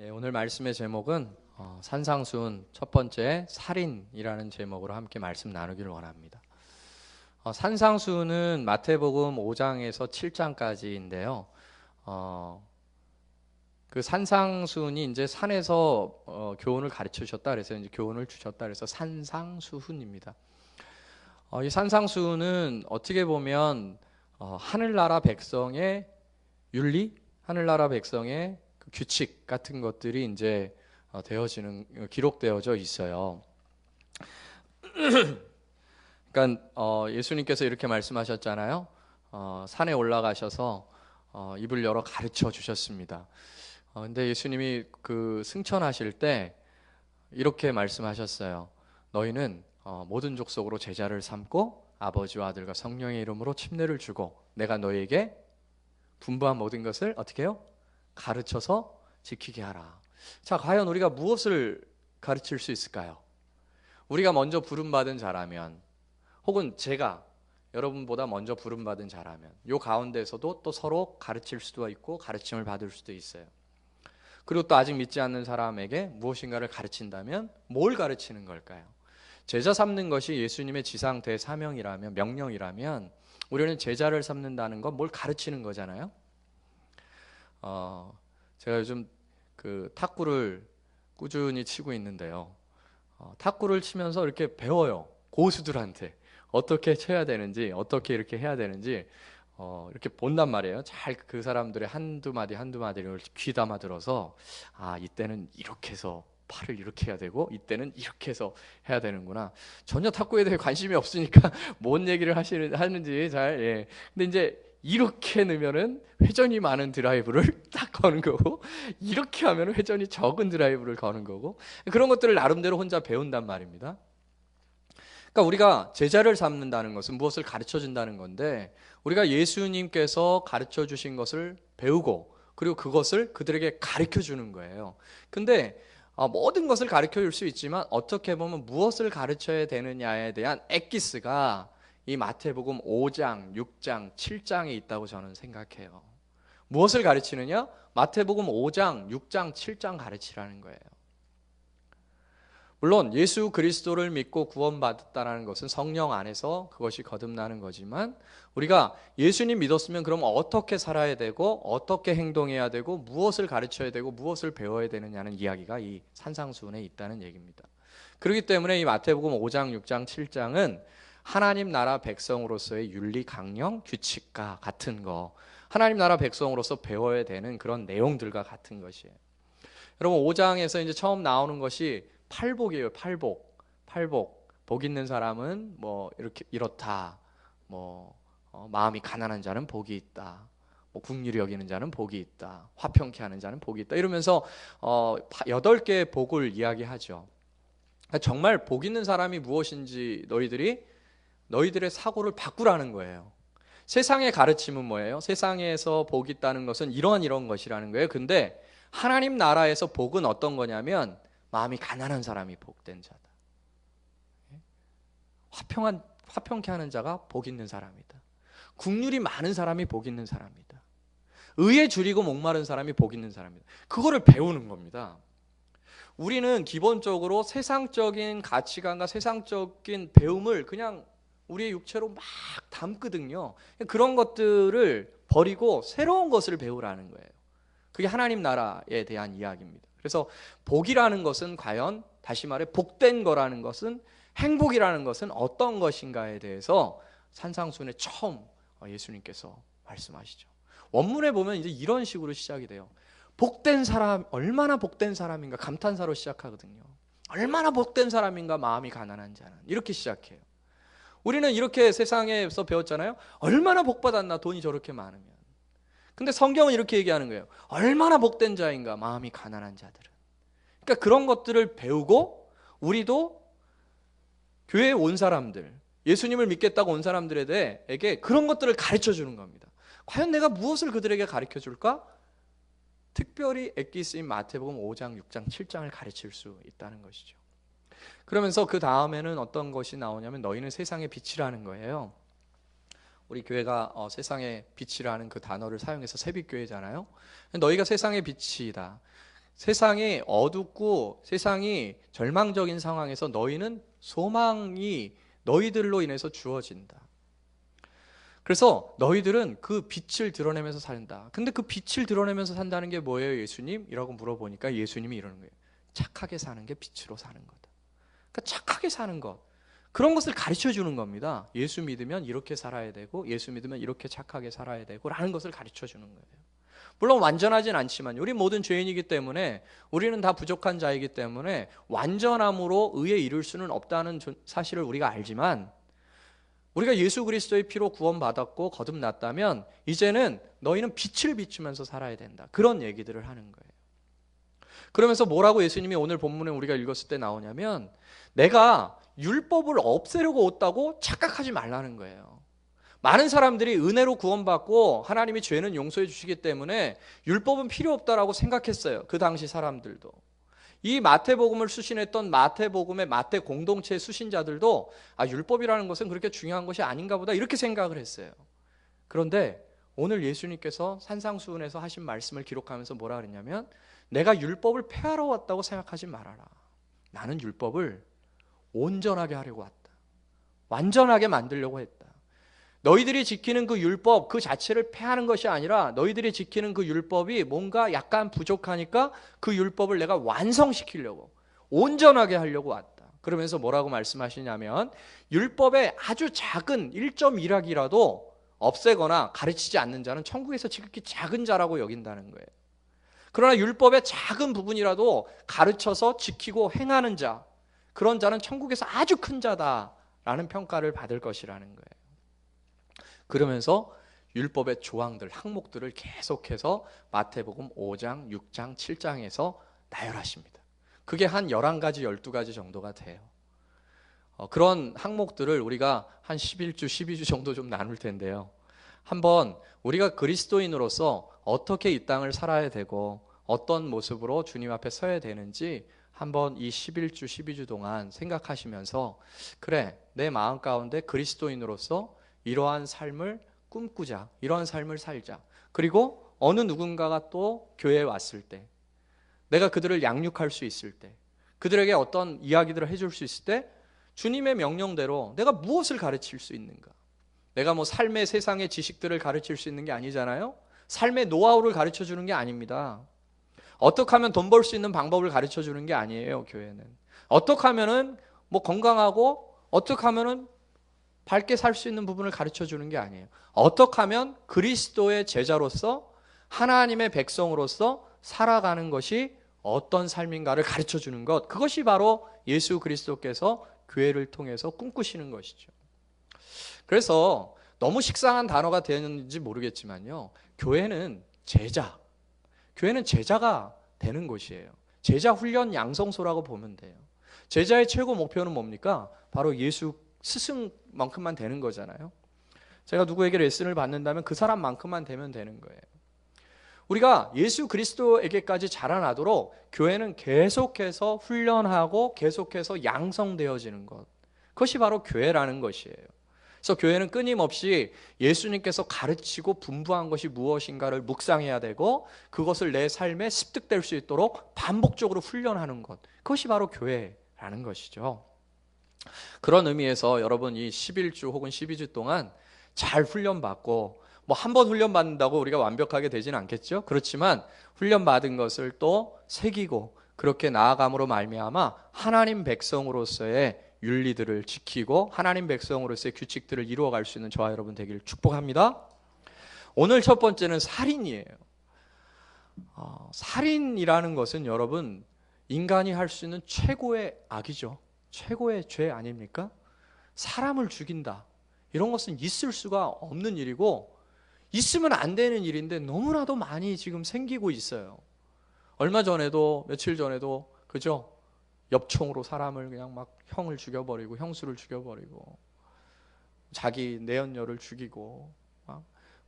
오늘 말씀의 제목은 산상수훈 첫 번째 살인이라는 제목으로 함께 말씀 나누기를 원합니다. 산상수훈은 마태복음 5장에서 7장까지인데요. 그 산상수훈이 이제 산에서 교훈을 가르쳐 주셨다 그래서 이제 교훈을 주셨다 그래서 산상수훈입니다. 이 산상수훈은 어떻게 보면 하늘나라 백성의 윤리, 하늘나라 백성의 그 규칙 같은 것들이 이제 기록되어져 있어요. 그러니까 예수님께서 이렇게 말씀하셨잖아요. 산에 올라가셔서 입을 열어 가르쳐 주셨습니다. 근데 예수님이 그 승천하실 때 이렇게 말씀하셨어요. 너희는 모든 족속으로 제자를 삼고 아버지와 아들과 성령의 이름으로 침례를 주고 내가 너희에게 분부한 모든 것을 어떻게 해요? 가르쳐서 지키게 하라. 자, 과연 우리가 무엇을 가르칠 수 있을까요? 우리가 먼저 부름받은 자라면, 혹은 제가 여러분보다 먼저 부름받은 자라면, 요 가운데서도 또 서로 가르칠 수도 있고 가르침을 받을 수도 있어요. 그리고 또 아직 믿지 않는 사람에게 무엇인가를 가르친다면 뭘 가르치는 걸까요? 제자 삼는 것이 예수님의 지상 대사명이라면, 명령이라면 우리는 제자를 삼는다는 건 뭘 가르치는 거잖아요. 제가 요즘 그 탁구를 꾸준히 치고 있는데요. 탁구를 치면서 이렇게 배워요. 고수들한테 어떻게 쳐야 되는지, 어떻게 이렇게 해야 되는지 이렇게 본단 말이에요. 잘 그 사람들의 한두 마디를 귀담아 들어서 이때는 이렇게 해서 팔을 이렇게 해야 되고 이때는 이렇게 해서 해야 되는구나. 전혀 탁구에 대해 관심이 없으니까 뭔 얘기를 하는지 잘. 예. 근데 이제 이렇게 넣으면은 회전이 많은 드라이브를 딱 거는 거고 이렇게 하면은 회전이 적은 드라이브를 거는 거고 그런 것들을 나름대로 혼자 배운단 말입니다. 그러니까 우리가 제자를 삼는다는 것은 무엇을 가르쳐 준다는 건데 우리가 예수님께서 가르쳐 주신 것을 배우고 그리고 그것을 그들에게 가르쳐 주는 거예요. 근데 모든 것을 가르쳐 줄 수 있지만 어떻게 보면 무엇을 가르쳐야 되느냐에 대한 엑기스가 이 마태복음 5장, 6장, 7장에 있다고 저는 생각해요. 무엇을 가르치느냐? 마태복음 5장, 6장, 7장 가르치라는 거예요. 물론 예수 그리스도를 믿고 구원받았다는 것은 성령 안에서 그것이 거듭나는 거지만 우리가 예수님 믿었으면 그럼 어떻게 살아야 되고 어떻게 행동해야 되고 무엇을 가르쳐야 되고 무엇을 배워야 되느냐는 이야기가 이 산상수훈에 있다는 얘기입니다. 그렇기 때문에 이 마태복음 5장, 6장, 7장은 하나님 나라 백성으로서의 윤리, 강령, 규칙과 같은 거, 하나님 나라 백성으로서 배워야 되는 그런 내용들과 같은 것이에요. 여러분 5장에서 이제 처음 나오는 것이 팔복이에요. 팔복. 복 있는 사람은 뭐 이렇게 이렇다. 마음이 가난한 자는 복이 있다. 긍휼히 여기는 자는 복이 있다. 화평케 하는 자는 복이 있다. 이러면서 8개의 복을 이야기하죠. 정말 복 있는 사람이 무엇인지 너희들의 사고를 바꾸라는 거예요. 세상의 가르침은 뭐예요? 세상에서 복이 있다는 것은 이런 것이라는 거예요. 근데 하나님 나라에서 복은 어떤 거냐면 마음이 가난한 사람이 복된 자다. 화평케 하는 자가 복 있는 사람이다. 긍휼이 많은 사람이 복 있는 사람이다. 의에 줄이고 목마른 사람이 복 있는 사람이다. 그거를 배우는 겁니다. 우리는 기본적으로 세상적인 가치관과 세상적인 배움을 그냥 우리의 육체로 막 담거든요. 그런 것들을 버리고 새로운 것을 배우라는 거예요. 그게 하나님 나라에 대한 이야기입니다. 그래서 복이라는 것은 과연 다시 말해 복된 거라는 것은 행복이라는 것은 어떤 것인가에 대해서 산상수훈에 처음 예수님께서 말씀하시죠. 원문에 보면 이제 이런 식으로 시작이 돼요. 복된 사람, 얼마나 복된 사람인가 감탄사로 시작하거든요. 얼마나 복된 사람인가 마음이 가난한 자는 이렇게 시작해요. 우리는 이렇게 세상에서 배웠잖아요. 얼마나 복받았나 돈이 저렇게 많으면. 근데 성경은 이렇게 얘기하는 거예요. 얼마나 복된 자인가 마음이 가난한 자들은. 그러니까 그런 것들을 배우고 우리도 교회에 온 사람들, 예수님을 믿겠다고 온 사람들에게 그런 것들을 가르쳐 주는 겁니다. 과연 내가 무엇을 그들에게 가르쳐 줄까? 특별히 엑기스인 마태복음 5장, 6장, 7장을 가르칠 수 있다는 것이죠. 그러면서 그 다음에는 어떤 것이 나오냐면 너희는 세상의 빛이라는 거예요. 우리 교회가 세상의 빛이라는 그 단어를 사용해서 새빛교회잖아요. 너희가 세상의 빛이다. 세상이 어둡고 세상이 절망적인 상황에서 너희는 소망이 너희들로 인해서 주어진다. 그래서 너희들은 그 빛을 드러내면서 산다. 근데 그 빛을 드러내면서 산다는 게 뭐예요, 예수님? 이라고 물어보니까 예수님이 이러는 거예요. 착하게 사는 게 빛으로 사는 거다. 그러니까 착하게 사는 것, 그런 것을 가르쳐 주는 겁니다. 예수 믿으면 이렇게 살아야 되고, 예수 믿으면 이렇게 착하게 살아야 되고 라는 것을 가르쳐 주는 거예요. 물론 완전하진 않지만 우리 모든 죄인이기 때문에, 우리는 다 부족한 자이기 때문에 완전함으로 의에 이룰 수는 없다는 사실을 우리가 알지만, 우리가 예수 그리스도의 피로 구원받았고 거듭났다면 이제는 너희는 빛을 비추면서 살아야 된다. 그런 얘기들을 하는 거예요. 그러면서 뭐라고 예수님이 오늘 본문에 우리가 읽었을 때 나오냐면, 내가 율법을 없애려고 왔다고 착각하지 말라는 거예요. 많은 사람들이 은혜로 구원받고 하나님이 죄는 용서해 주시기 때문에 율법은 필요 없다라고 생각했어요. 그 당시 사람들도. 이 마태복음을 수신했던 마태복음의 마태 공동체의 수신자들도 율법이라는 것은 그렇게 중요한 것이 아닌가 보다 이렇게 생각을 했어요. 그런데 오늘 예수님께서 산상수훈에서 하신 말씀을 기록하면서 뭐라 그랬냐면, 내가 율법을 폐하러 왔다고 생각하지 말아라. 나는 율법을 온전하게 하려고 왔다. 완전하게 만들려고 했다. 너희들이 지키는 그 율법 그 자체를 폐하는 것이 아니라, 너희들이 지키는 그 율법이 뭔가 약간 부족하니까 그 율법을 내가 완성시키려고, 온전하게 하려고 왔다. 그러면서 뭐라고 말씀하시냐면, 율법의 아주 작은 1.1학이라도 없애거나 가르치지 않는 자는 천국에서 지극히 작은 자라고 여긴다는 거예요. 그러나 율법의 작은 부분이라도 가르쳐서 지키고 행하는 자, 그런 자는 천국에서 아주 큰 자다라는 평가를 받을 것이라는 거예요. 그러면서 율법의 조항들, 항목들을 계속해서 마태복음 5장, 6장, 7장에서 나열하십니다. 그게 한 11가지, 12가지 정도가 돼요. 그런 항목들을 우리가 한 11주, 12주 정도 좀 나눌 텐데요. 한번 우리가 그리스도인으로서 어떻게 이 땅을 살아야 되고 어떤 모습으로 주님 앞에 서야 되는지 한번 이 11주, 12주 동안 생각하시면서, 그래, 내 마음 가운데 그리스도인으로서 이러한 삶을 꿈꾸자, 이러한 삶을 살자. 그리고 어느 누군가가 또 교회에 왔을 때, 내가 그들을 양육할 수 있을 때, 그들에게 어떤 이야기들을 해줄 수 있을 때 주님의 명령대로 내가 무엇을 가르칠 수 있는가? 내가 뭐 삶의 세상의 지식들을 가르칠 수 있는 게 아니잖아요. 삶의 노하우를 가르쳐 주는 게 아닙니다. 어떻게 하면 돈 벌 수 있는 방법을 가르쳐 주는 게 아니에요, 교회는. 어떻게 하면은 뭐 건강하고 어떻게 하면은 밝게 살 수 있는 부분을 가르쳐 주는 게 아니에요. 어떻게 하면 그리스도의 제자로서 하나님의 백성으로서 살아가는 것이 어떤 삶인가를 가르쳐 주는 것, 그것이 바로 예수 그리스도께서 교회를 통해서 꿈꾸시는 것이죠. 그래서 너무 식상한 단어가 되는지 모르겠지만요, 교회는 제자가 되는 곳이에요. 제자 훈련 양성소라고 보면 돼요. 제자의 최고 목표는 뭡니까? 바로 예수 스승만큼만 되는 거잖아요. 제가 누구에게 레슨을 받는다면 그 사람만큼만 되면 되는 거예요. 우리가 예수 그리스도에게까지 자라나도록 교회는 계속해서 훈련하고 계속해서 양성되어지는 것, 그것이 바로 교회라는 것이에요. 그래서 교회는 끊임없이 예수님께서 가르치고 분부한 것이 무엇인가를 묵상해야 되고, 그것을 내 삶에 습득될 수 있도록 반복적으로 훈련하는 것, 그것이 바로 교회라는 것이죠. 그런 의미에서 여러분 이 11주 혹은 12주 동안 잘 훈련받고, 뭐 한 번 훈련받는다고 우리가 완벽하게 되지는 않겠죠. 그렇지만 훈련받은 것을 또 새기고 그렇게 나아감으로 말미암아 하나님 백성으로서의 윤리들을 지키고 하나님 백성으로서의 규칙들을 이루어갈 수 있는 저와 여러분 되기를 축복합니다. 오늘 첫 번째는 살인이에요. 살인이라는 것은 여러분 인간이 할 수 있는 최고의 악이죠. 최고의 죄 아닙니까? 사람을 죽인다, 이런 것은 있을 수가 없는 일이고 있으면 안 되는 일인데 너무나도 많이 지금 생기고 있어요. 얼마 전에도, 며칠 전에도 그죠? 엽총으로 사람을 그냥 막 형을 죽여버리고 형수를 죽여버리고 자기 내연녀를 죽이고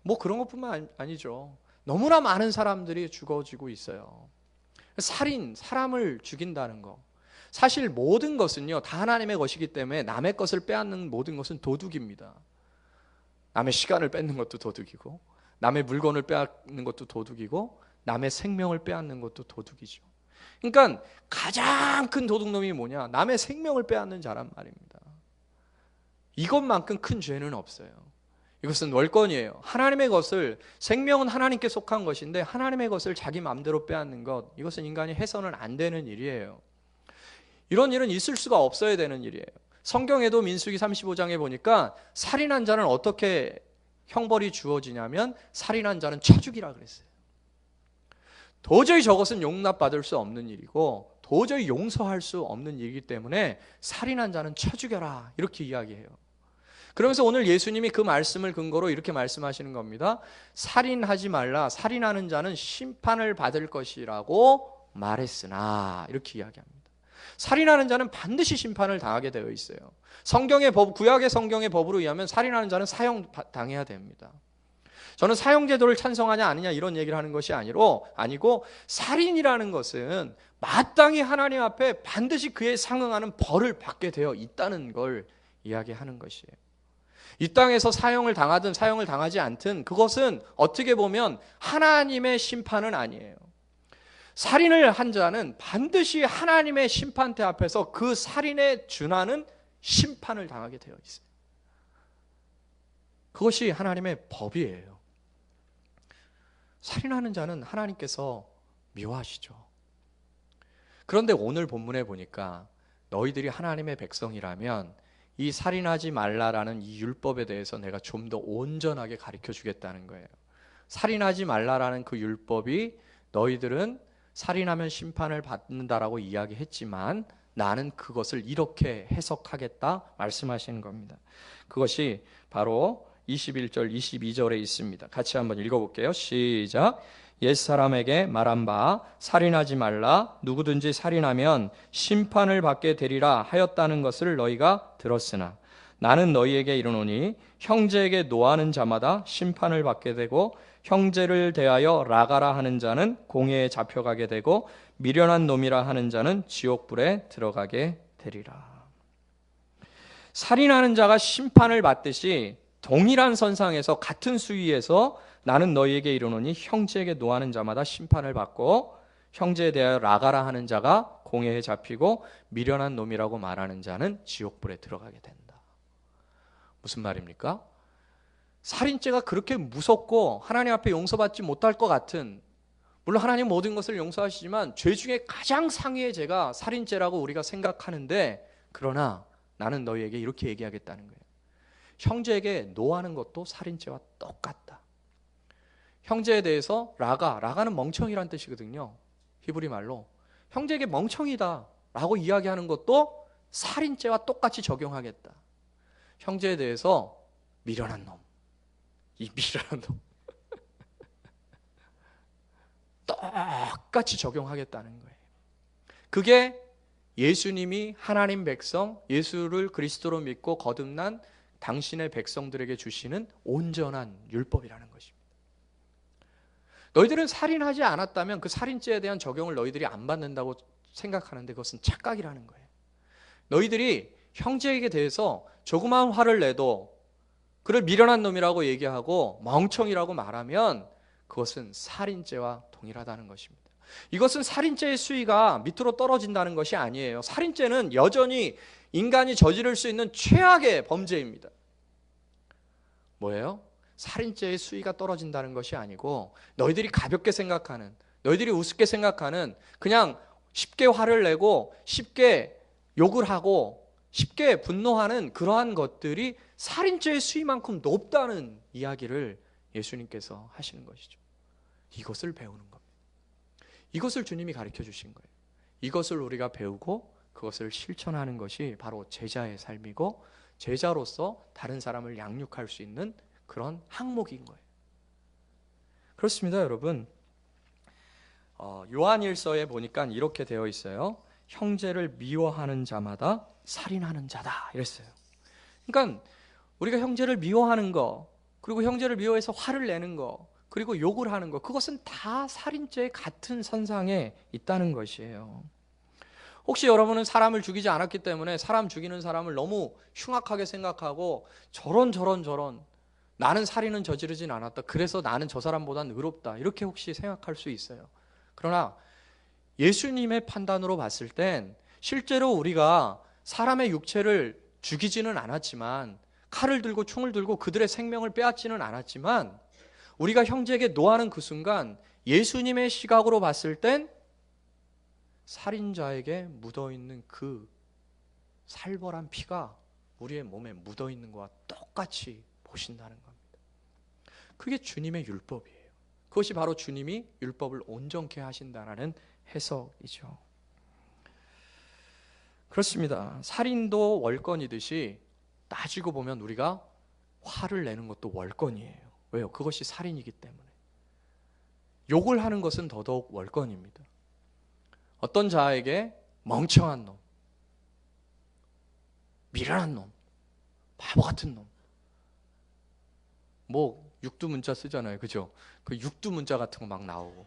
뭐 그런 것뿐만 아니죠. 너무나 많은 사람들이 죽어지고 있어요. 살인, 사람을 죽인다는 거, 사실 모든 것은요 다 하나님의 것이기 때문에 남의 것을 빼앗는 모든 것은 도둑입니다. 남의 시간을 뺏는 것도 도둑이고, 남의 물건을 빼앗는 것도 도둑이고, 남의 생명을 빼앗는 것도 도둑이죠. 그러니까 가장 큰 도둑놈이 뭐냐? 남의 생명을 빼앗는 자란 말입니다. 이것만큼 큰 죄는 없어요. 이것은 월권이에요. 하나님의 것을, 생명은 하나님께 속한 것인데 하나님의 것을 자기 마음대로 빼앗는 것, 이것은 인간이 해서는 안 되는 일이에요. 이런 일은 있을 수가 없어야 되는 일이에요. 성경에도 민수기 35장에 보니까 살인한 자는 어떻게 형벌이 주어지냐면 살인한 자는 쳐 죽이라 그랬어요. 도저히 저것은 용납받을 수 없는 일이고 도저히 용서할 수 없는 일이기 때문에 살인한 자는 쳐 죽여라, 이렇게 이야기해요. 그러면서 오늘 예수님이 그 말씀을 근거로 이렇게 말씀하시는 겁니다. 살인하지 말라, 살인하는 자는 심판을 받을 것이라고 말했으나, 이렇게 이야기합니다. 살인하는 자는 반드시 심판을 당하게 되어 있어요. 성경의 법, 구약의 성경의 법으로 의하면 살인하는 자는 사형당해야 됩니다. 저는 사형제도를 찬성하냐 아니냐 이런 얘기를 하는 것이 아니고 살인이라는 것은 마땅히 하나님 앞에 반드시 그에 상응하는 벌을 받게 되어 있다는 걸 이야기하는 것이에요. 이 땅에서 사형을 당하든 사형을 당하지 않든 그것은 어떻게 보면 하나님의 심판은 아니에요. 살인을 한 자는 반드시 하나님의 심판대 앞에서 그 살인에 준하는 심판을 당하게 되어 있어요. 그것이 하나님의 법이에요. 살인하는 자는 하나님께서 미워하시죠. 그런데 오늘 본문에 보니까 너희들이 하나님의 백성이라면 이 살인하지 말라라는 이 율법에 대해서 내가 좀 더 온전하게 가르쳐 주겠다는 거예요. 살인하지 말라라는 그 율법이 너희들은 살인하면 심판을 받는다라고 이야기했지만 나는 그것을 이렇게 해석하겠다 말씀하시는 겁니다. 그것이 바로 21절, 22절에 있습니다. 같이 한번 읽어볼게요. 시작. 옛사람에게 말한 바 살인하지 말라, 누구든지 살인하면 심판을 받게 되리라 하였다는 것을 너희가 들었으나 나는 너희에게 이르노니 형제에게 노하는 자마다 심판을 받게 되고 형제를 대하여 라가라 하는 자는 공회에 잡혀가게 되고 미련한 놈이라 하는 자는 지옥불에 들어가게 되리라. 살인하는 자가 심판을 받듯이 동일한 선상에서 같은 수위에서 나는 너희에게 이르노니 형제에게 노하는 자마다 심판을 받고 형제에 대하여 라가라 하는 자가 공회에 잡히고 미련한 놈이라고 말하는 자는 지옥불에 들어가게 된다. 무슨 말입니까? 살인죄가 그렇게 무섭고 하나님 앞에 용서받지 못할 것 같은, 물론 하나님 모든 것을 용서하시지만 죄 중에 가장 상위의 죄가 살인죄라고 우리가 생각하는데, 그러나 나는 너희에게 이렇게 얘기하겠다는 거예요. 형제에게 노하는 것도 살인죄와 똑같다. 형제에 대해서 라가는 멍청이란 뜻이거든요. 히브리 말로 형제에게 멍청이다 라고 이야기하는 것도 살인죄와 똑같이 적용하겠다. 형제에 대해서 미련한 놈, 이 미련한 놈 똑같이 적용하겠다는 거예요. 그게 예수님이 하나님 백성, 예수를 그리스도로 믿고 거듭난 당신의 백성들에게 주시는 온전한 율법이라는 것입니다. 너희들은 살인하지 않았다면 그 살인죄에 대한 적용을 너희들이 안 받는다고 생각하는데 그것은 착각이라는 거예요. 너희들이 형제에게 대해서 조그마한 화를 내도 그를 미련한 놈이라고 얘기하고 멍청이라고 말하면 그것은 살인죄와 동일하다는 것입니다. 이것은 살인죄의 수위가 밑으로 떨어진다는 것이 아니에요. 살인죄는 여전히 인간이 저지를 수 있는 최악의 범죄입니다. 뭐예요? 살인죄의 수위가 떨어진다는 것이 아니고 너희들이 가볍게 생각하는, 너희들이 우습게 생각하는, 그냥 쉽게 화를 내고 쉽게 욕을 하고 쉽게 분노하는 그러한 것들이 살인죄의 수위만큼 높다는 이야기를 예수님께서 하시는 것이죠. 이것을 배우는 겁니다. 이것을 주님이 가르쳐 주신 거예요. 이것을 우리가 배우고 그것을 실천하는 것이 바로 제자의 삶이고 제자로서 다른 사람을 양육할 수 있는 그런 항목인 거예요. 그렇습니다, 여러분. 요한일서에 보니까 이렇게 되어 있어요. 형제를 미워하는 자마다 살인하는 자다 이랬어요. 그러니까 우리가 형제를 미워하는 거, 그리고 형제를 미워해서 화를 내는 거, 그리고 욕을 하는 거, 그것은 다 살인죄의 같은 선상에 있다는 것이에요. 혹시 여러분은 사람을 죽이지 않았기 때문에 사람 죽이는 사람을 너무 흉악하게 생각하고 저런 나는 살인은 저지르진 않았다, 그래서 나는 저 사람보다는 의롭다, 이렇게 혹시 생각할 수 있어요. 그러나 예수님의 판단으로 봤을 땐 실제로 우리가 사람의 육체를 죽이지는 않았지만, 칼을 들고 총을 들고 그들의 생명을 빼앗지는 않았지만, 우리가 형제에게 노하는 그 순간 예수님의 시각으로 봤을 땐 살인자에게 묻어있는 그 살벌한 피가 우리의 몸에 묻어있는 것과 똑같이 보신다는 겁니다. 그게 주님의 율법이에요. 그것이 바로 주님이 율법을 온전케 하신다는 해석이죠. 그렇습니다. 살인도 월권이듯이 따지고 보면 우리가 화를 내는 것도 월권이에요. 왜요? 그것이 살인이기 때문에. 욕을 하는 것은 더더욱 월권입니다. 어떤 자에게 멍청한 놈, 미련한 놈, 바보 같은 놈, 뭐 육두문자 쓰잖아요, 그죠? 그 육두문자 같은 거 막 나오고,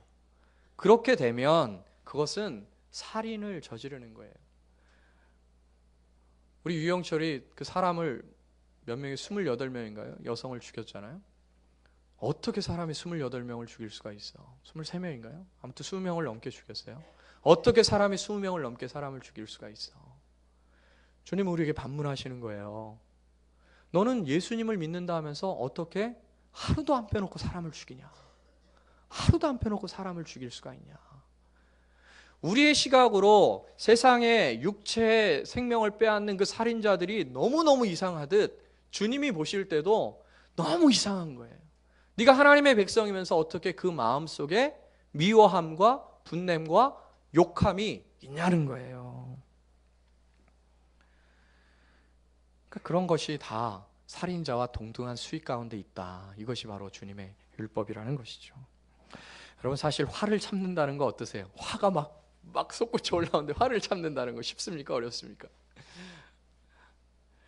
그렇게 되면 그것은 살인을 저지르는 거예요. 우리 유영철이 그 사람을 몇 명이 28명인가요? 여성을 죽였잖아요. 어떻게 사람이 28명을 죽일 수가 있어? 23명인가요? 아무튼 20명을 넘게 죽였어요. 어떻게 사람이 20명을 넘게 사람을 죽일 수가 있어? 주님은 우리에게 반문하시는 거예요. 너는 예수님을 믿는다 하면서 어떻게 하루도 안 빼놓고 사람을 죽이냐? 하루도 안 빼놓고 사람을 죽일 수가 있냐? 우리의 시각으로 세상에 육체의 생명을 빼앗는 그 살인자들이 너무너무 이상하듯 주님이 보실 때도 너무 이상한 거예요. 네가 하나님의 백성이면서 어떻게 그 마음속에 미워함과 분냄과 욕함이 있냐는 거예요. 그러니까 그런 것이 다 살인자와 동등한 수위 가운데 있다. 이것이 바로 주님의 율법이라는 것이죠. 여러분, 사실 화를 참는다는 거 어떠세요? 화가 막 솟구쳐 올라오는데 화를 참는다는 거 쉽습니까? 어렵습니까?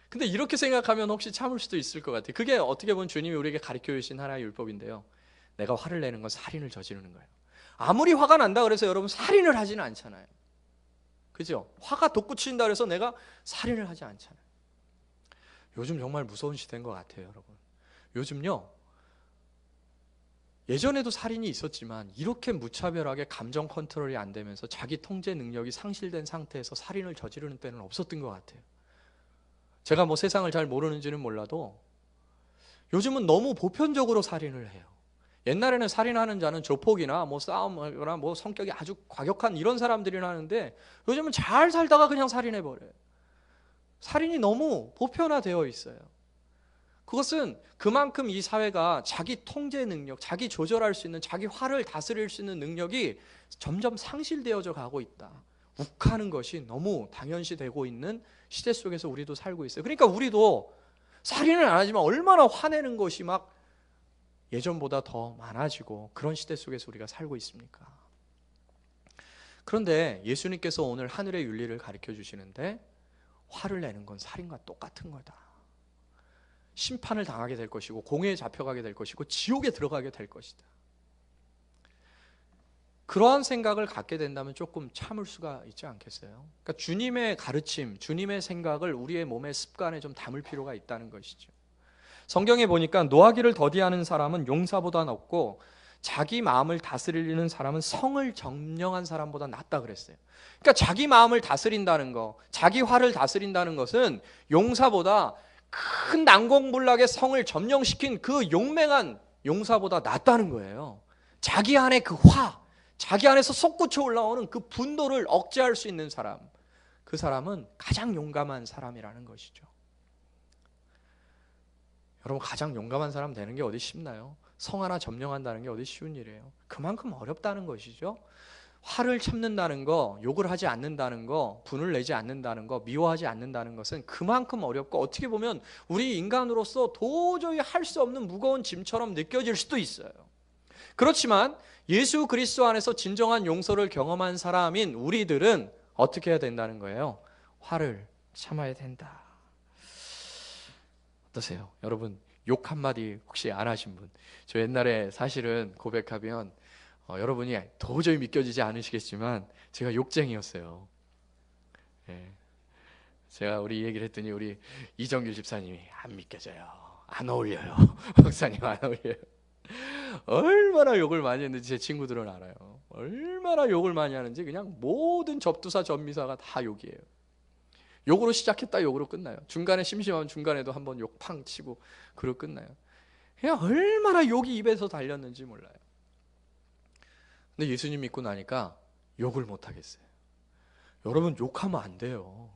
근데 이렇게 생각하면 혹시 참을 수도 있을 것 같아요. 그게 어떻게 보면 주님이 우리에게 가르쳐 주신 하나의 율법인데요. 내가 화를 내는 건 살인을 저지르는 거예요. 아무리 화가 난다 그래서 여러분 살인을 하지는 않잖아요. 그죠? 화가 돋구친다 그래서 내가 살인을 하지 않잖아요. 요즘 정말 무서운 시대인 것 같아요, 여러분. 요즘요, 예전에도 살인이 있었지만 이렇게 무차별하게 감정 컨트롤이 안 되면서 자기 통제 능력이 상실된 상태에서 살인을 저지르는 때는 없었던 것 같아요. 제가 뭐 세상을 잘 모르는지는 몰라도 요즘은 너무 보편적으로 살인을 해요. 옛날에는 살인하는 자는 조폭이나 뭐 싸움하거나 뭐 성격이 아주 과격한 이런 사람들이나 하는데 요즘은 잘 살다가 그냥 살인해버려요. 살인이 너무 보편화되어 있어요. 그것은 그만큼 이 사회가 자기 통제 능력, 자기 조절할 수 있는, 자기 화를 다스릴 수 있는 능력이 점점 상실되어져 가고 있다. 욱하는 것이 너무 당연시되고 있는 시대 속에서 우리도 살고 있어요. 그러니까 우리도 살인은 안 하지만 얼마나 화내는 것이 막 예전보다 더 많아지고 그런 시대 속에서 우리가 살고 있습니까? 그런데 예수님께서 오늘 하늘의 윤리를 가르쳐 주시는데 화를 내는 건 살인과 똑같은 거다. 심판을 당하게 될 것이고 공회에 잡혀가게 될 것이고 지옥에 들어가게 될 것이다. 그러한 생각을 갖게 된다면 조금 참을 수가 있지 않겠어요? 그러니까 주님의 가르침, 주님의 생각을 우리의 몸의 습관에 좀 담을 필요가 있다는 것이죠. 성경에 보니까 노하기를 더디하는 사람은 용사보다 높고 자기 마음을 다스리는 사람은 성을 점령한 사람보다 낫다 그랬어요. 그러니까 자기 마음을 다스린다는 거, 자기 화를 다스린다는 것은 용사보다 큰 난공불락의 성을 점령시킨 그 용맹한 용사보다 낫다는 거예요. 자기 안에 그 화, 자기 안에서 솟구쳐 올라오는 그 분노를 억제할 수 있는 사람, 그 사람은 가장 용감한 사람이라는 것이죠. 여러분, 가장 용감한 사람 되는 게 어디 쉽나요? 성 하나 점령한다는 게 어디 쉬운 일이에요? 그만큼 어렵다는 것이죠. 화를 참는다는 거, 욕을 하지 않는다는 거, 분을 내지 않는다는 거, 미워하지 않는다는 것은 그만큼 어렵고 어떻게 보면 우리 인간으로서 도저히 할 수 없는 무거운 짐처럼 느껴질 수도 있어요. 그렇지만 예수 그리스도 안에서 진정한 용서를 경험한 사람인 우리들은 어떻게 해야 된다는 거예요? 화를 참아야 된다. 어떠세요? 여러분, 욕 한마디 혹시 안 하신 분? 저 옛날에 사실은 고백하면 여러분이 도저히 믿겨지지 않으시겠지만 제가 욕쟁이였어요. 예. 제가 우리 얘기를 했더니 우리 이정길 집사님이 안 믿겨져요. 안 어울려요. 목사님 안 어울려요. 얼마나 욕을 많이 했는지 제 친구들은 알아요. 얼마나 욕을 많이 하는지 그냥 모든 접두사 접미사가 다 욕이에요. 욕으로 시작했다 욕으로 끝나요. 중간에 심심하면 중간에도 한번 욕 팡 치고 그러고 끝나요. 그냥 얼마나 욕이 입에서 달렸는지 몰라요. 근데 예수님 믿고 나니까 욕을 못 하겠어요. 여러분, 욕하면 안 돼요.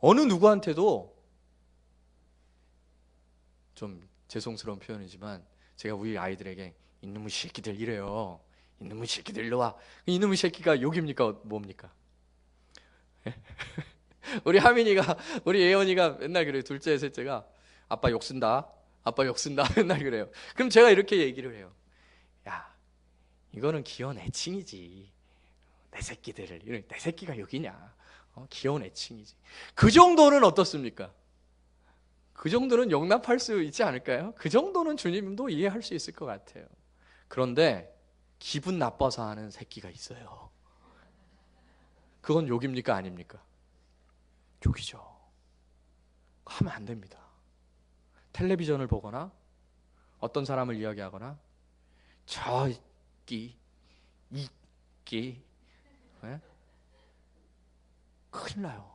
어느 누구한테도, 좀 죄송스러운 표현이지만 제가 우리 아이들에게 이놈의 새끼들 이래요. 이놈의 새끼들 일로 와. 이놈의 새끼가 욕입니까 뭡니까? 우리 하민이가, 우리 예원이가 맨날 그래요. 둘째 셋째가 아빠 욕 쓴다, 아빠 욕 쓴다 맨날 그래요. 그럼 제가 이렇게 얘기를 해요. 야, 이거는 귀여운 애칭이지. 내 새끼들을, 이런 내 새끼가 욕이냐? 귀여운 애칭이지. 그 정도는 어떻습니까? 그 정도는 용납할 수 있지 않을까요? 그 정도는 주님도 이해할 수 있을 것 같아요. 그런데 기분 나빠서 하는 새끼가 있어요. 그건 욕입니까 아닙니까? 욕이죠. 하면 안 됩니다. 텔레비전을 보거나 어떤 사람을 이야기하거나 저 끼, 이 끼, 네? 큰일 나요.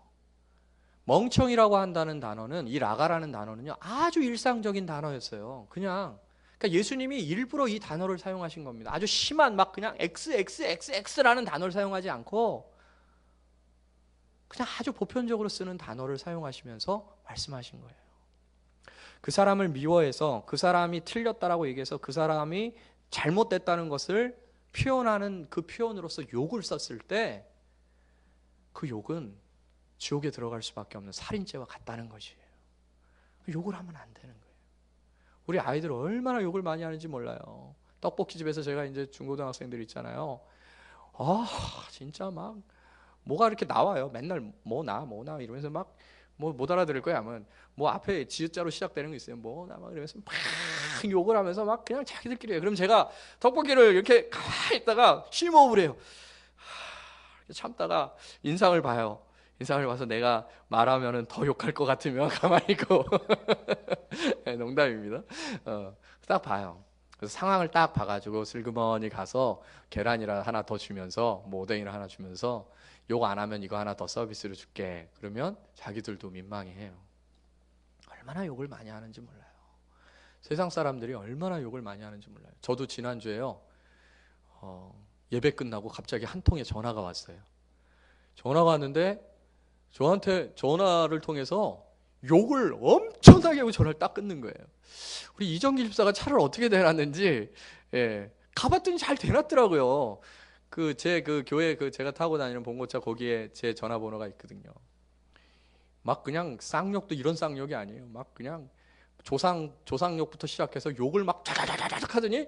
멍청이라고 한다는 단어는, 이 라가라는 단어는요, 아주 일상적인 단어였어요. 그러니까 예수님이 일부러 이 단어를 사용하신 겁니다. 아주 심한 막 그냥 XXXX라는 단어를 사용하지 않고 그냥 아주 보편적으로 쓰는 단어를 사용하시면서 말씀하신 거예요. 그 사람을 미워해서, 그 사람이 틀렸다라고 얘기해서 그 사람이 잘못됐다는 것을 표현하는 그 표현으로서 욕을 썼을 때 그 욕은 지옥에 들어갈 수밖에 없는 살인죄와 같다는 것이에요. 욕을 하면 안 되는 거예요. 우리 아이들 얼마나 욕을 많이 하는지 몰라요. 떡볶이집에서 제가 이제 중고등학생들 있잖아요. 진짜 막 뭐가 이렇게 나와요. 맨날 뭐나 이러면서 막 뭐 못 알아들을 거야. 뭐 앞에 지읒자로 시작되는 거 있어요. 뭐나 막 이러면서 막 욕을 하면서 막 그냥 자기들끼리 해요. 그럼 제가 떡볶이를 이렇게 가만히 있다가 심호흡을 해요. 참다가 인상을 봐요. 인상을 봐서 내가 말하면은 더 욕할 것 같으면 가만히 있고 농담입니다. 딱 봐요. 그래서 상황을 딱 봐가지고 슬그머니 가서 계란이라 하나 더 주면서, 뭐 오뎅이라 하나 주면서, 욕 안 하면 이거 하나 더 서비스로 줄게. 그러면 자기들도 민망해해요. 얼마나 욕을 많이 하는지 몰라요. 세상 사람들이 얼마나 욕을 많이 하는지 몰라요. 저도 지난주에요, 예배 끝나고 갑자기 한 통의 전화가 왔어요. 전화가 왔는데 저한테 전화를 통해서 욕을 엄청나게 하고 전화를 딱 끊는 거예요. 우리 이정기 집사가 차를 어떻게 대놨는지, 가봤더니 잘 대놨더라고요. 제 교회 제가 타고 다니는 봉고차 거기에 제 전화번호가 있거든요. 막 그냥 쌍욕도 이런 쌍욕이 아니에요. 막 그냥 조상욕부터 시작해서 욕을 막 자자자자작 하더니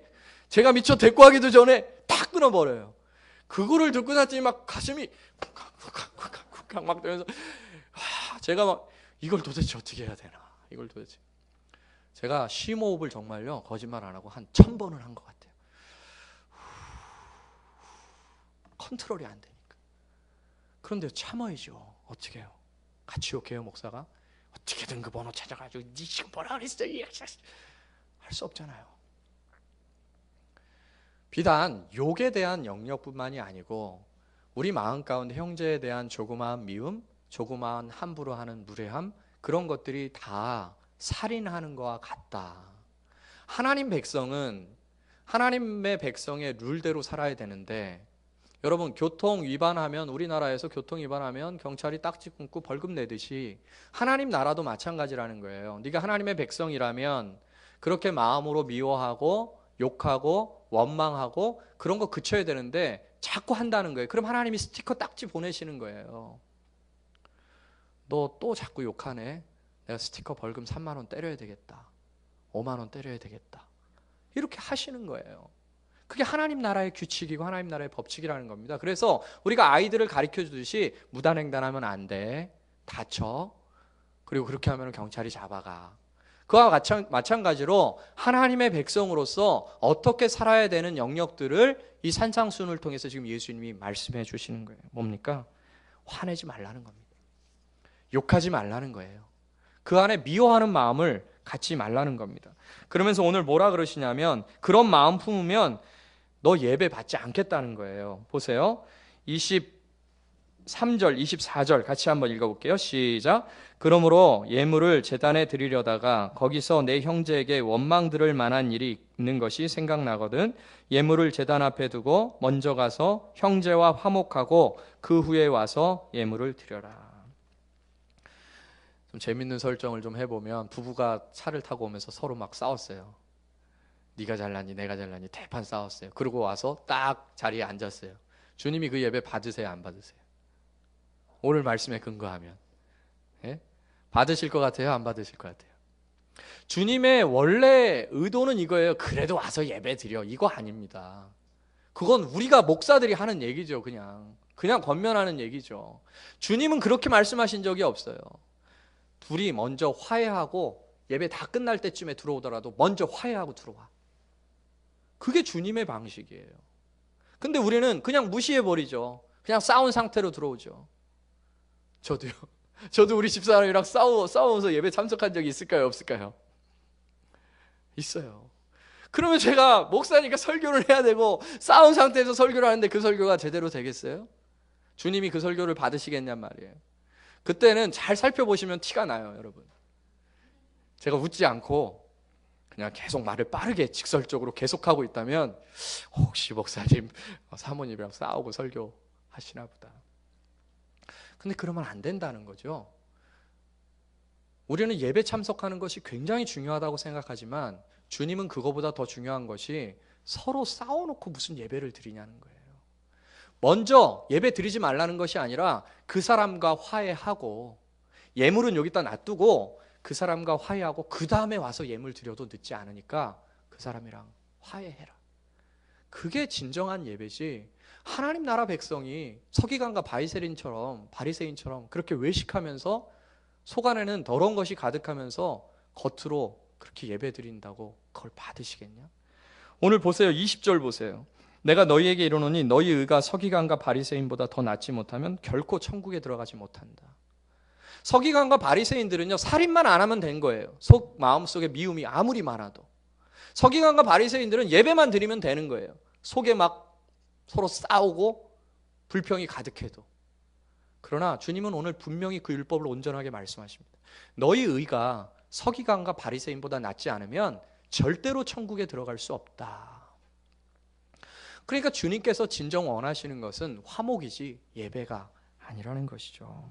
제가 미처 대꾸하기도 전에 딱 끊어버려요. 그거를 듣고 났더니 막 가슴이 쿵쾅쿵쾅쿵쾅 막 되면서, 제가 막 이걸 도대체 어떻게 해야 되나, 이걸 도대체. 제가 심호흡을 정말요, 거짓말 안 하고 한 1000번을 한 것 같아요. 컨트롤이 안 되니까. 그런데 참아야죠. 어떻게 해요? 같이 욕해요, 목사가? 어떻게든 그 번호 찾아가지고 니 지금 뭐라 그랬어? 할 수 없잖아요. 비단 욕에 대한 영역뿐만이 아니고 우리 마음 가운데 형제에 대한 조그마한 미움, 조그마한 함부로 하는 무례함, 그런 것들이 다 살인하는 것과 같다. 하나님의 백성의 룰대로 살아야 되는데, 여러분, 교통 위반하면, 우리나라에서 교통 위반하면 경찰이 딱지 끊고 벌금 내듯이 하나님 나라도 마찬가지라는 거예요. 네가 하나님의 백성이라면 그렇게 마음으로 미워하고 욕하고 원망하고 그런 거 그쳐야 되는데 자꾸 한다는 거예요. 그럼 하나님이 스티커 딱지 보내시는 거예요. 너 또 자꾸 욕하네. 내가 스티커 벌금 3만 원 때려야 되겠다. 5만 원 때려야 되겠다. 이렇게 하시는 거예요. 그게 하나님 나라의 규칙이고 하나님 나라의 법칙이라는 겁니다. 그래서 우리가 아이들을 가르쳐 주듯이 무단횡단하면 안 돼. 다쳐. 그리고 그렇게 하면 경찰이 잡아가. 그와 마찬가지로 하나님의 백성으로서 어떻게 살아야 되는 영역들을 이 산상순을 통해서 지금 예수님이 말씀해 주시는 거예요. 뭡니까? 화내지 말라는 겁니다. 욕하지 말라는 거예요. 그 안에 미워하는 마음을 갖지 말라는 겁니다. 그러면서 오늘 뭐라 그러시냐면, 그런 마음 품으면 너 예배 받지 않겠다는 거예요. 보세요. 23절, 24절 같이 한번 읽어볼게요. 시작. 그러므로 예물을 제단에 드리려다가 거기서 내 형제에게 원망 들을 만한 일이 있는 것이 생각나거든 예물을 제단 앞에 두고 먼저 가서 형제와 화목하고 그 후에 와서 예물을 드려라. 좀 재밌는 설정을 좀 해보면 부부가 차를 타고 오면서 서로 막 싸웠어요. 네가 잘났니 내가 잘났니 대판 싸웠어요. 그러고 와서 딱 자리에 앉았어요. 주님이 그 예배 받으세요 안 받으세요? 오늘 말씀에 근거하면 예? 받으실 것 같아요 안 받으실 것 같아요? 주님의 원래 의도는 이거예요. 그래도 와서 예배 드려 이거 아닙니다. 그건 우리가 목사들이 하는 얘기죠. 그냥 권면하는 얘기죠. 주님은 그렇게 말씀하신 적이 없어요. 둘이 먼저 화해하고 예배 다 끝날 때쯤에 들어오더라도 먼저 화해하고 들어와. 그게 주님의 방식이에요. 근데 우리는 그냥 무시해버리죠. 그냥 싸운 상태로 들어오죠. 저도요. 저도 우리 집사람이랑 싸워서 예배 참석한 적이 있을까요? 없을까요? 있어요. 그러면 제가 목사니까 설교를 해야 되고 싸운 상태에서 설교를 하는데 그 설교가 제대로 되겠어요? 주님이 그 설교를 받으시겠냔 말이에요. 그때는 잘 살펴보시면 티가 나요, 여러분. 제가 웃지 않고 그냥 계속 말을 빠르게 직설적으로 계속하고 있다면 혹시 목사님 사모님이랑 싸우고 설교하시나 보다. 근데 그러면 안 된다는 거죠. 우리는 예배 참석하는 것이 굉장히 중요하다고 생각하지만 주님은 그거보다 더 중요한 것이 서로 싸워놓고 무슨 예배를 드리냐는 거예요. 먼저 예배 드리지 말라는 것이 아니라 그 사람과 화해하고 예물은 여기다 놔두고 그 사람과 화해하고 그 다음에 와서 예물 드려도 늦지 않으니까 그 사람이랑 화해해라. 그게 진정한 예배지. 하나님 나라 백성이 서기관과 바리새인처럼 그렇게 외식하면서 속 안에는 더러운 것이 가득하면서 겉으로 그렇게 예배 드린다고 그걸 받으시겠냐? 오늘 보세요. 20절 보세요. 내가 너희에게 이르노니 너희 의가 서기관과 바리새인보다 더 낫지 못하면 결코 천국에 들어가지 못한다. 서기관과 바리새인들은요 살인만 안 하면 된 거예요. 마음속에 미움이 아무리 많아도. 서기관과 바리새인들은 예배만 드리면 되는 거예요. 속에 막 서로 싸우고 불평이 가득해도. 그러나 주님은 오늘 분명히 그 율법을 온전하게 말씀하십니다. 너희 의가 서기관과 바리새인보다 낫지 않으면 절대로 천국에 들어갈 수 없다. 그러니까 주님께서 진정 원하시는 것은 화목이지 예배가 아니라는 것이죠.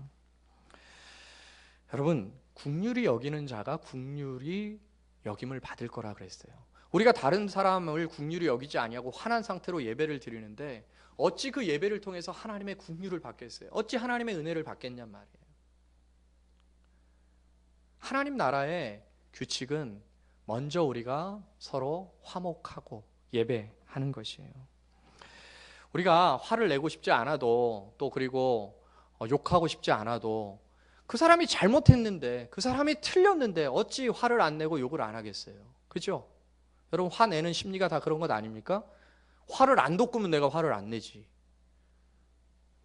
여러분, 긍휼히 여기는 자가 긍휼히 여김을 받을 거라 그랬어요. 우리가 다른 사람을 긍휼히 여기지 아니하고 화난 상태로 예배를 드리는데 어찌 그 예배를 통해서 하나님의 긍휼을 받겠어요? 어찌 하나님의 은혜를 받겠냔 말이에요. 하나님 나라의 규칙은 먼저 우리가 서로 화목하고 예배하는 것이에요. 우리가 화를 내고 싶지 않아도 또 그리고 욕하고 싶지 않아도 그 사람이 잘못했는데 그 사람이 틀렸는데 어찌 화를 안 내고 욕을 안 하겠어요? 그죠? 여러분 화내는 심리가 다 그런 것 아닙니까? 화를 안 돋구면 내가 화를 안 내지.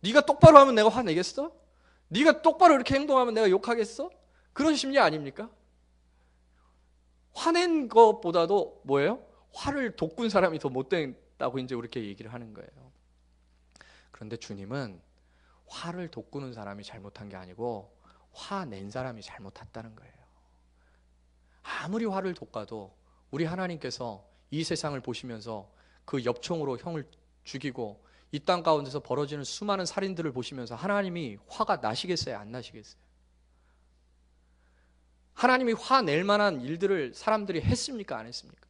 네가 똑바로 하면 내가 화내겠어? 네가 똑바로 이렇게 행동하면 내가 욕하겠어? 그런 심리 아닙니까? 화낸 것보다도 뭐예요? 화를 돋군 사람이 더 못됐다고 이제 그렇게 얘기를 하는 거예요. 그런데 주님은 화를 돋구는 사람이 잘못한 게 아니고 화낸 사람이 잘못했다는 거예요. 아무리 화를 돋궈도 우리 하나님께서 이 세상을 보시면서 그 엽총으로 형을 죽이고 이 땅 가운데서 벌어지는 수많은 살인들을 보시면서 하나님이 화가 나시겠어요? 안 나시겠어요? 하나님이 화낼 만한 일들을 사람들이 했습니까? 안 했습니까?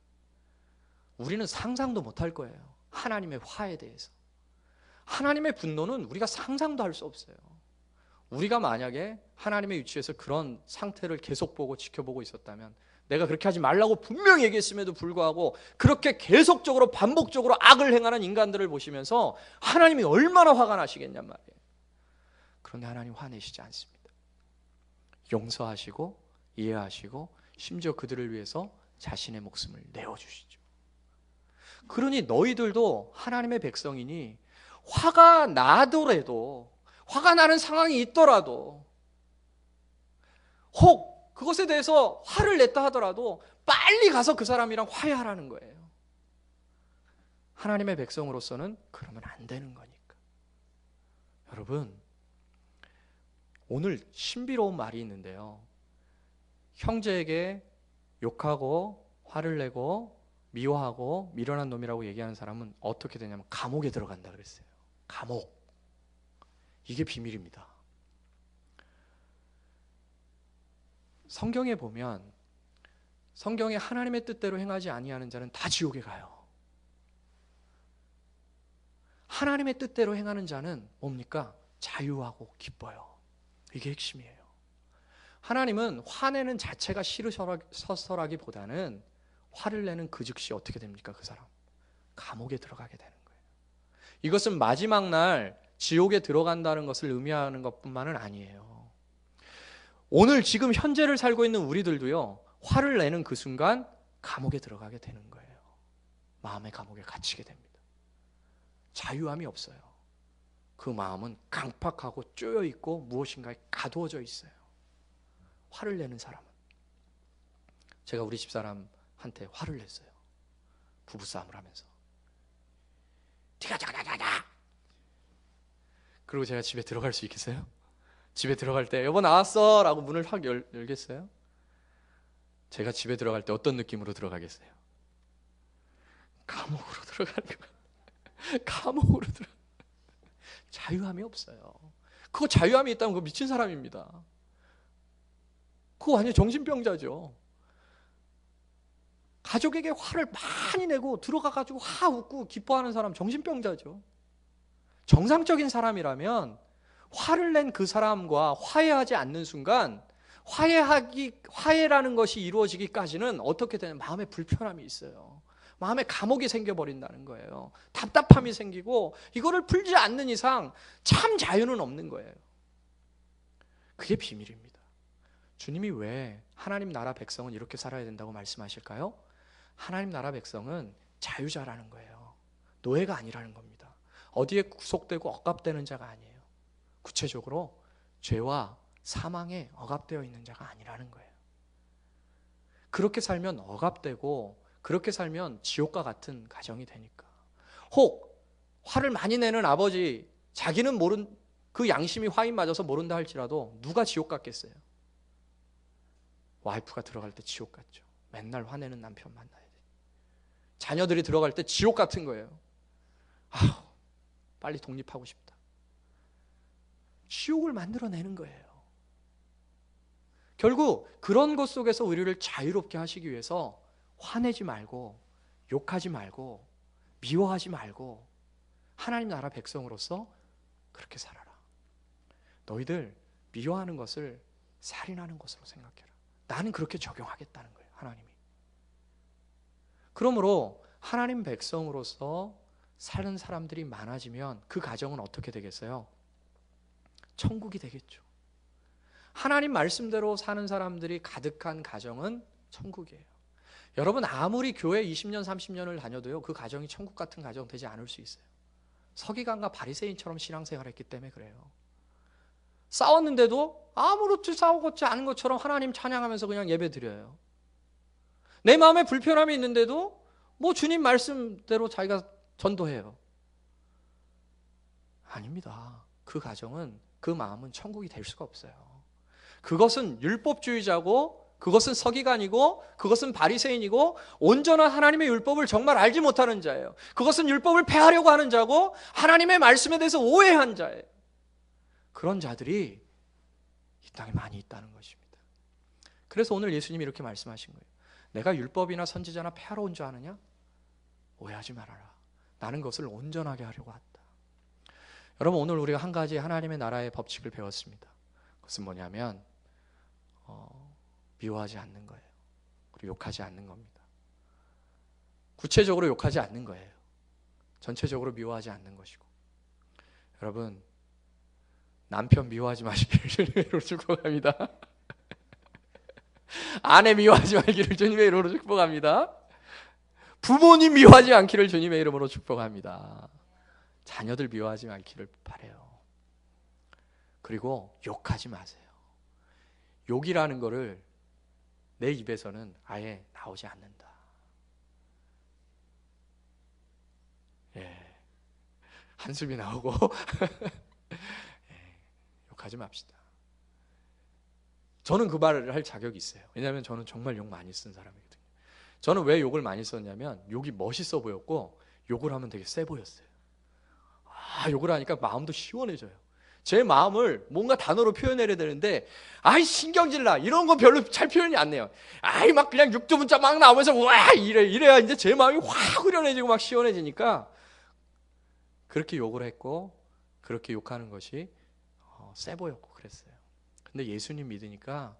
우리는 상상도 못할 거예요. 하나님의 화에 대해서. 하나님의 분노는 우리가 상상도 할 수 없어요. 우리가 만약에 하나님의 위치에서 그런 상태를 계속 보고 지켜보고 있었다면 내가 그렇게 하지 말라고 분명히 얘기했음에도 불구하고 그렇게 계속적으로 반복적으로 악을 행하는 인간들을 보시면서 하나님이 얼마나 화가 나시겠냔 말이에요. 그런데 하나님 화내시지 않습니다. 용서하시고 이해하시고 심지어 그들을 위해서 자신의 목숨을 내어주시죠. 그러니 너희들도 하나님의 백성이니 화가 나더라도 화가 나는 상황이 있더라도 혹 그것에 대해서 화를 냈다 하더라도 빨리 가서 그 사람이랑 화해하라는 거예요. 하나님의 백성으로서는 그러면 안 되는 거니까. 여러분, 오늘 신비로운 말이 있는데요. 형제에게 욕하고 화를 내고 미워하고 미련한 놈이라고 얘기하는 사람은 어떻게 되냐면 감옥에 들어간다 그랬어요. 감옥. 이게 비밀입니다. 성경에 보면 성경에 하나님의 뜻대로 행하지 아니하는 자는 다 지옥에 가요. 하나님의 뜻대로 행하는 자는 뭡니까? 자유하고 기뻐요. 이게 핵심이에요. 하나님은 화내는 자체가 싫으셔서라기보다는 화를 내는 그 즉시 어떻게 됩니까? 그 사람 감옥에 들어가게 되는 거예요. 이것은 마지막 날 지옥에 들어간다는 것을 의미하는 것뿐만은 아니에요. 오늘 지금 현재를 살고 있는 우리들도요, 화를 내는 그 순간 감옥에 들어가게 되는 거예요. 마음의 감옥에 갇히게 됩니다. 자유함이 없어요. 그 마음은 강팍하고 쪼여 있고 무엇인가에 가두어져 있어요. 화를 내는 사람은. 제가 우리 집사람한테 화를 냈어요. 부부싸움을 하면서. 네가 자자자자. 그리고 제가 집에 들어갈 수 있겠어요? 집에 들어갈 때 여보 나왔어 라고 문을 확 열겠어요? 제가 집에 들어갈 때 어떤 느낌으로 들어가겠어요? 감옥으로 들어가는 거예요. 감옥으로 들어. 자유함이 없어요. 그거 자유함이 있다면 그거 미친 사람입니다. 그거 완전 정신병자죠. 가족에게 화를 많이 내고 들어가가지고 하 웃고 기뻐하는 사람 정신병자죠. 정상적인 사람이라면 화를 낸 그 사람과 화해하지 않는 순간 화해라는 것이 이루어지기까지는 어떻게 되는 마음의 불편함이 있어요. 마음에 감옥이 생겨버린다는 거예요. 답답함이 생기고 이거를 풀지 않는 이상 참 자유는 없는 거예요. 그게 비밀입니다. 주님이 왜 하나님 나라 백성은 이렇게 살아야 된다고 말씀하실까요? 하나님 나라 백성은 자유자라는 거예요. 노예가 아니라는 겁니다. 어디에 구속되고 억압되는 자가 아니에요. 구체적으로 죄와 사망에 억압되어 있는 자가 아니라는 거예요. 그렇게 살면 억압되고 그렇게 살면 지옥과 같은 가정이 되니까. 혹 화를 많이 내는 아버지, 자기는 그 양심이 화인 맞아서 모른다 할지라도 누가 지옥 같겠어요? 와이프가 들어갈 때 지옥 같죠. 맨날 화내는 남편 만나야 돼. 자녀들이 들어갈 때 지옥 같은 거예요. 아우, 빨리 독립하고 싶다. 지옥을 만들어내는 거예요. 결국 그런 것 속에서 우리를 자유롭게 하시기 위해서 화내지 말고 욕하지 말고 미워하지 말고 하나님 나라 백성으로서 그렇게 살아라. 너희들 미워하는 것을 살인하는 것으로 생각해라. 나는 그렇게 적용하겠다는 거예요. 하나님이. 그러므로 하나님 백성으로서 사는 사람들이 많아지면 그 가정은 어떻게 되겠어요? 천국이 되겠죠. 하나님 말씀대로 사는 사람들이 가득한 가정은 천국이에요. 여러분 아무리 교회 20년 30년을 다녀도요 그 가정이 천국 같은 가정 되지 않을 수 있어요. 서기관과 바리새인처럼 신앙생활을 했기 때문에 그래요. 싸웠는데도 아무렇지 싸우고지 않은 것처럼 하나님 찬양하면서 그냥 예배 드려요. 내 마음에 불편함이 있는데도 뭐 주님 말씀대로 자기가 전도해요. 아닙니다. 그 가정은 그 마음은 천국이 될 수가 없어요. 그것은 율법주의자고 그것은 서기관이고 그것은 바리새인이고 온전한 하나님의 율법을 정말 알지 못하는 자예요. 그것은 율법을 폐하려고 하는 자고 하나님의 말씀에 대해서 오해한 자예요. 그런 자들이 이 땅에 많이 있다는 것입니다. 그래서 오늘 예수님이 이렇게 말씀하신 거예요. 내가 율법이나 선지자나 폐하러 온 줄 아느냐? 오해하지 말아라. 나는 그것을 온전하게 하려고 왔다. 여러분 오늘 우리가 한 가지 하나님의 나라의 법칙을 배웠습니다. 그것은 뭐냐면 미워하지 않는 거예요. 그리고 욕하지 않는 겁니다. 구체적으로 욕하지 않는 거예요. 전체적으로 미워하지 않는 것이고. 여러분 남편 미워하지 마시기를 주님의 이름으로 축복합니다. 아내 미워하지 말기를 주님의 이름으로 축복합니다. 부모님 미워하지 않기를 주님의 이름으로 축복합니다. 자녀들 미워하지 않기를 바라요. 그리고 욕하지 마세요. 욕이라는 거를 내 입에서는 아예 나오지 않는다. 한숨이 나오고 욕하지 맙시다. 저는 그 말을 할 자격이 있어요. 왜냐하면 저는 정말 욕 많이 쓴 사람이거든요. 저는 왜 욕을 많이 썼냐면 욕이 멋있어 보였고 욕을 하면 되게 세 보였어요. 욕을 하니까 마음도 시원해져요. 제 마음을 뭔가 단어로 표현해야 되는데 아이 신경질나 이런 거 별로 잘 표현이 안 돼요. 아이 막 그냥 육두문자 막 나오면서 와 이래야 이제 제 마음이 확 후련해지고 막 시원해지니까 그렇게 욕을 했고 그렇게 욕하는 것이 세 보였고 그랬어요. 근데 예수님 믿으니까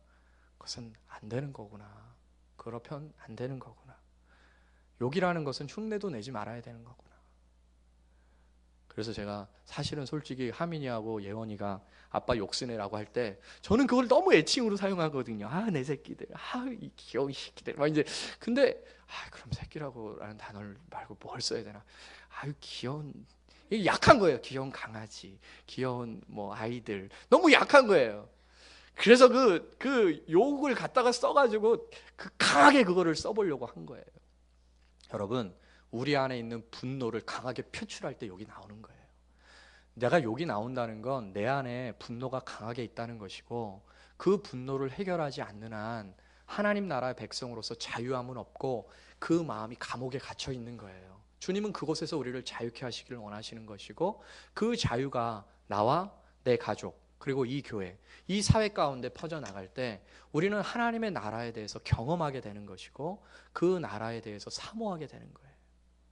그것은 안 되는 거구나. 그러면 안 되는 거구나. 욕이라는 것은 흉내도 내지 말아야 되는 거구나. 그래서 제가 사실은 솔직히 하민이하고 예원이가 아빠 욕쓰네라고 할 때 저는 그걸 너무 애칭으로 사용하거든요. 내 새끼들, 이 귀여운 새끼들. 막 이제 근데 그럼 새끼라고라는 단어를 말고 뭘 써야 되나? 귀여운 이게 약한 거예요. 귀여운 강아지, 귀여운 뭐 아이들 너무 약한 거예요. 그래서 그 욕을 갖다가 써가지고 강하게 그거를 써보려고 한 거예요. 여러분. 우리 안에 있는 분노를 강하게 표출할 때 욕이 나오는 거예요. 내가 욕이 나온다는 건 내 안에 분노가 강하게 있다는 것이고 그 분노를 해결하지 않는 한 하나님 나라의 백성으로서 자유함은 없고 그 마음이 감옥에 갇혀 있는 거예요. 주님은 그곳에서 우리를 자유케 하시기를 원하시는 것이고 그 자유가 나와 내 가족 그리고 이 교회, 이 사회 가운데 퍼져나갈 때 우리는 하나님의 나라에 대해서 경험하게 되는 것이고 그 나라에 대해서 사모하게 되는 거예요.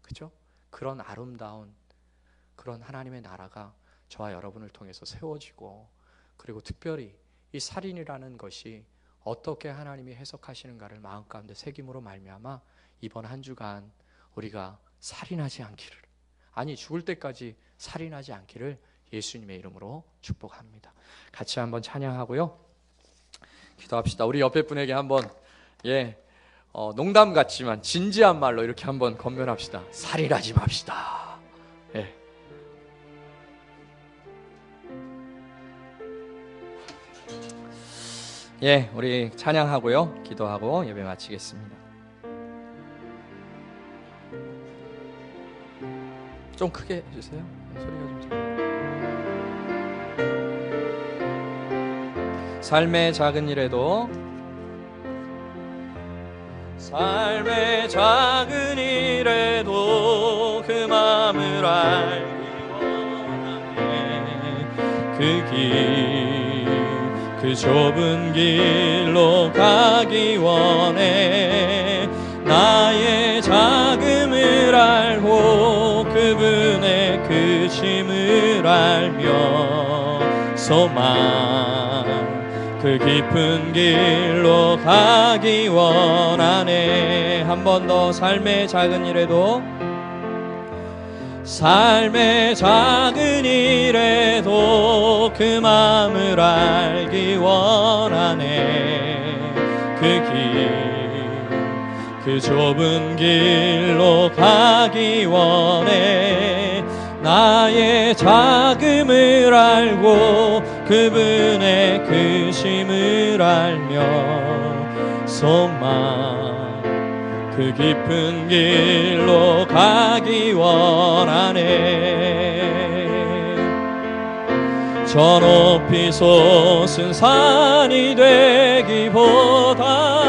그죠? 그런 아름다운 그런 하나님의 나라가 저와 여러분을 통해서 세워지고 그리고 특별히 이 살인이라는 것이 어떻게 하나님이 해석하시는가를 마음 가운데 새김으로 말미암아 이번 한 주간 우리가 살인하지 않기를 죽을 때까지 살인하지 않기를 예수님의 이름으로 축복합니다. 같이 한번 찬양하고요. 기도합시다. 우리 옆에 분에게 한번 농담 같지만 진지한 말로 이렇게 한번 권면합시다. 살인하지 맙시다. 우리 찬양하고요. 기도하고 예배 마치겠습니다. 좀 크게 해주세요. 소리가 좀 작아요. 삶의 작은 일에도 삶의 작은 일에도 그 마음을 알기 원하네. 그 좁은 길로 가기 원해. 나의 작음을 알고 그분의 크심을 알며 소망 그 깊은 길로 가기 원하네. 한 번 더 삶의 작은 일에도 삶의 작은 일에도 그 마음을 알기 원하네. 그 좁은 길로 가기 원해. 나의 작음을 알고 그분의 크심을 알며 소망 그 깊은 길로 가기 원하네. 저 높이 솟은 산이 되기보다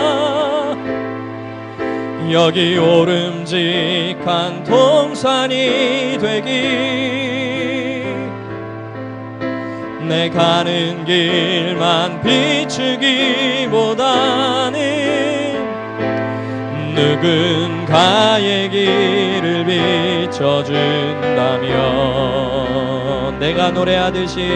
여기 오름직한 동산이 되기. 내 가는 길만 비추기보다는 누군가의 길을 비춰준다면 내가 노래하듯이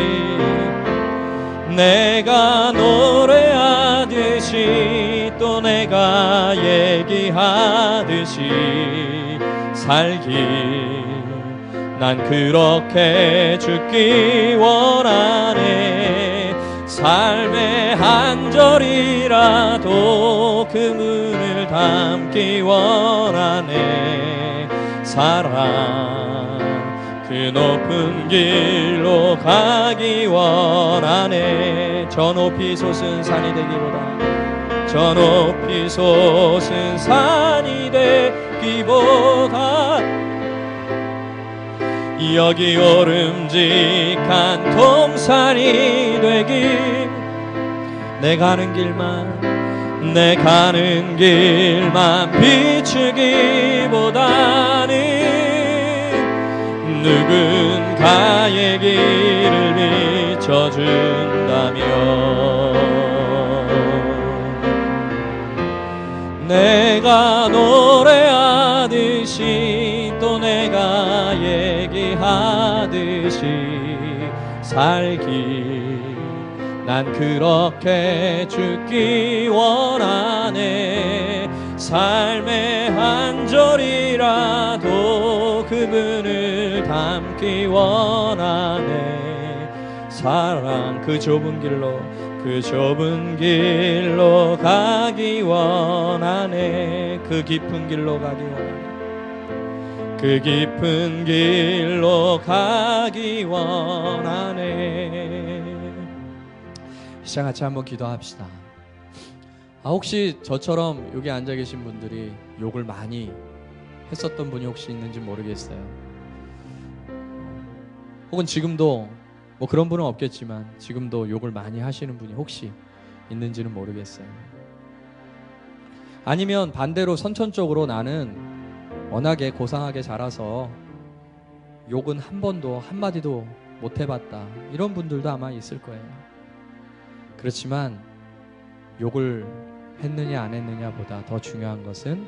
또 내가 얘기하듯이 살기. 난 그렇게 죽기 원하네. 삶의 한 절이라도 그분을 담기 원하네. 사랑 그 높은 길로 가기 원하네. 저 높이 솟은 산이 되기보다 저 높이 솟은 산이 되기보다 여기 오름직한 동산이 되길 내 가는 길만 비추기보다는 누군가의 길을 비춰준다면 내가 노래하듯이 또 내가 얘기하듯이 살기 난 그렇게 죽기 원하네. 삶의 한 절이라도 그분을 담기 원하네. 사랑 그 좁은 길로 가기 원하네. 그 깊은 길로 가기 원하네. 그 깊은 길로 가기 원하네. 시작 같이 한번 기도합시다. 혹시 저처럼 여기 앉아 계신 분들이 욕을 많이 했었던 분이 혹시 있는지 모르겠어요. 혹은 지금도 뭐 그런 분은 없겠지만 지금도 욕을 많이 하시는 분이 혹시 있는지는 모르겠어요. 아니면 반대로 선천적으로 나는 워낙에 고상하게 자라서 욕은 한 번도 한마디도 못 해봤다, 이런 분들도 아마 있을 거예요. 그렇지만 욕을 했느냐 안 했느냐 보다 더 중요한 것은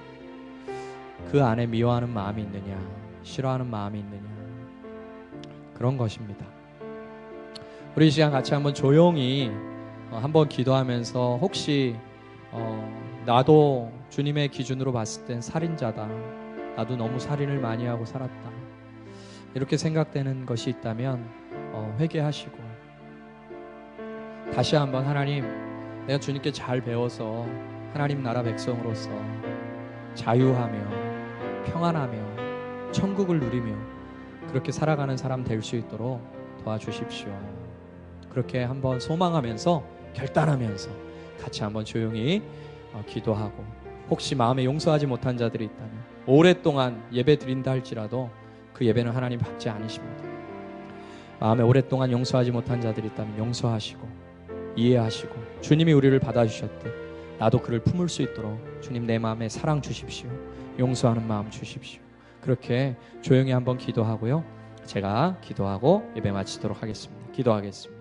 그 안에 미워하는 마음이 있느냐, 싫어하는 마음이 있느냐, 그런 것입니다. 우리 이 시간 같이 한번 조용히 한번 기도하면서 혹시 나도 주님의 기준으로 봤을 땐 살인자다, 나도 너무 살인을 많이 하고 살았다, 이렇게 생각되는 것이 있다면 회개하시고 다시 한번 하나님, 내가 주님께 잘 배워서 하나님 나라 백성으로서 자유하며 평안하며 천국을 누리며 그렇게 살아가는 사람 될 수 있도록 도와주십시오. 그렇게 한번 소망하면서 결단하면서 같이 한번 조용히 기도하고, 혹시 마음에 용서하지 못한 자들이 있다면 오랫동안 예배 드린다 할지라도 그 예배는 하나님 받지 않으십니다. 마음에 오랫동안 용서하지 못한 자들이 있다면 용서하시고 이해하시고 주님이 우리를 받아주셨듯 나도 그를 품을 수 있도록 주님 내 마음에 사랑 주십시오. 용서하는 마음 주십시오. 그렇게 조용히 한번 기도하고요. 제가 기도하고 예배 마치도록 하겠습니다. 기도하겠습니다.